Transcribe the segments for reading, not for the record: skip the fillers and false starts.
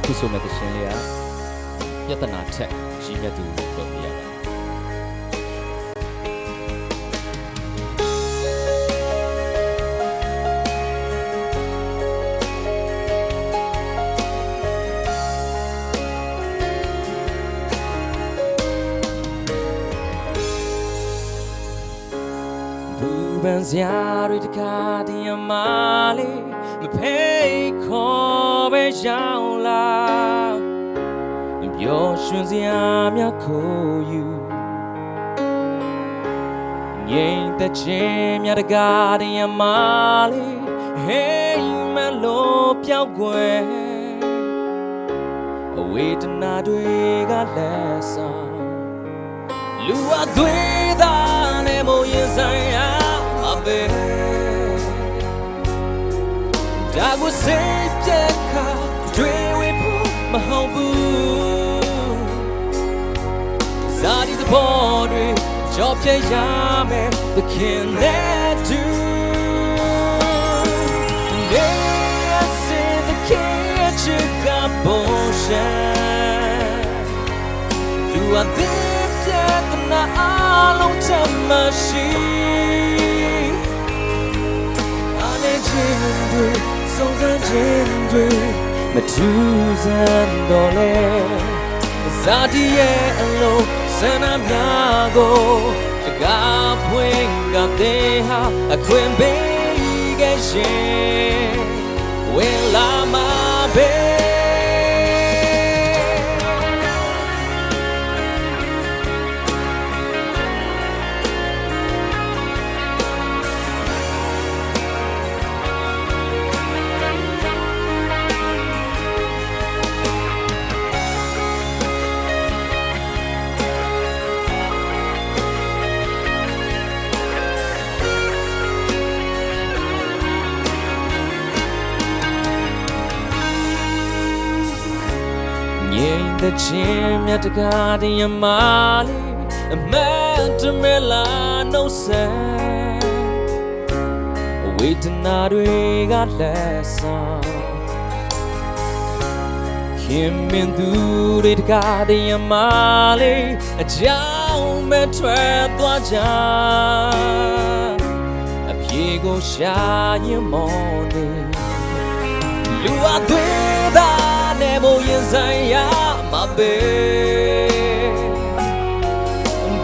ခုဆိုမဲ့တခြင်းလေးကပြဿနာထက်ရည်မြတ်သူလို့ပြရပါတယ်ဘန်စရာတွေတကားဒီအမားလေးမဖိတ်ခေါ်ပဲရောက်လာပျော်ရွှင်စရာများခိုးယူငြိမ်သက်ခြင်းများတကားဒီအမားလေးဟိမ်မလို့ပြောက်ွယ်အဝေဒနာတွေကလက်ဆောင်လူအသွေးသားနဲ့မိုးရင်ဆိုင်ရာဒါကိုစိတ်ပြက်ခါတွေ့ဝေဖို့မဟုတ်ဘူးဇာတိသဘောတွေကြော်ပြရမယ်သခင်နဲ့တူနေရစေသခင်ချစ်ကပေါ်ရှာလူအသေးပြတ်နာအလုံးချမ်းမရှိစုံစမ်းခြင်းတွေမထူးဆန်းတော့လေဇာတိရဲ့အလုံးစန္ဒများကိုတကားဖွင့်ကတဲ့ဟာအခွင့်ပေးခဲ့ရှင်ဝင်လာမှာပဲငြိမ်သက်ခြင်းမြတ်တကားတည်းမာလေးအမတ်တမဲလာနှုတ်ဆက်ဝေဒနာတွေကလက်ဆောင်ခင်မင်းသူတွေတကားတည်းမာလေးအကြောင်းမဲ့ထွက်သွားကြအဖြေကိုရှာရင်မောနေလူအသွေးသားနဲ့မိုးရင်ဆိုင်ရမှာပဲ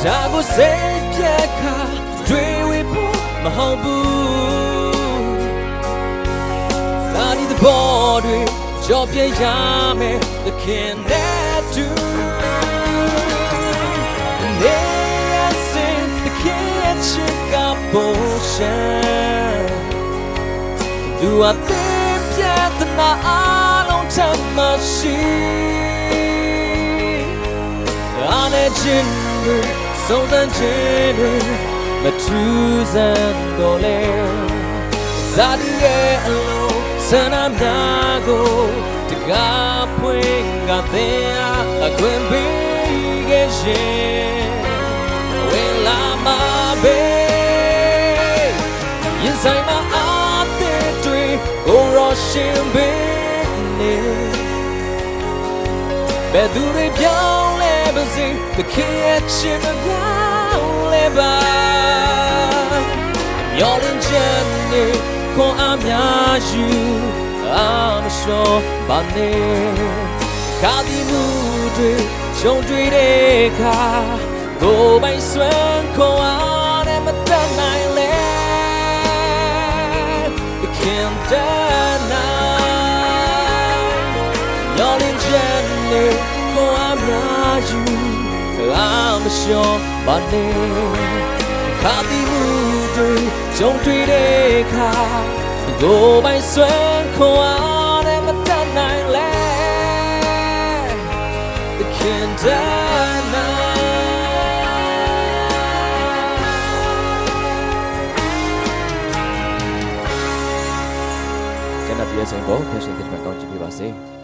ဒါကိုစိတ်ပြက်ခါတွေ့ဝေဖို့မဟုတ်ဘူးဇာတိသဘောတွေကြော်ပြရမယ်သခင်နဲ့တူနေရစေသခင်ချစ်ကပေါ်ရှာသူအသေးပြတ်နာအလုံးချမ်းမရှိအားနဲ့ခြင်းတွေစုံစမ်းခြင်းတွေမထူးဆန်းတော့လေဇာတိရဲ့အလုံးစန္ဒများကိုတကားဖွင့်ကတဲ့အခွင့်ပေးခဲ့ရှင်ဝင်လာမှာပဲရင်ဆိုင်မှာအားတဲ့တွေကိုရောရှင်ပေးနေဘယ်သူတွေပြောင်းလဲပါစေသခင်ရဲ့ချစ်မပြောင်းလဲပါမျောလင်းချက်နဲ့ခွန်အားများယူအားမလျှော့ပါနဲ့ခါဒီမှုတွေကြုံတွေ့တဲ့အခါကိုယ်ပိုင်စွမ်းခွန်အားနဲ့မတတ်နိုင်လဲသခင်တတ်နိုင်မျောလင်းချက်နဲ့ခွန်အားများယူအားမလျှော့ပါနဲ့ခါဒီမှုတွေကြုံတွေ့တဲ့အခါကိုယ်ပိုင်စွမ်းခွန်အားနဲ့မတတ်နိုင်လဲသခင်တတ်နိုင်ကျွန်တော်ဒီအချိန်ပေါ်ဖက်ရှင်တစ်ပတ်ကောင်းချီးပေးပါစေ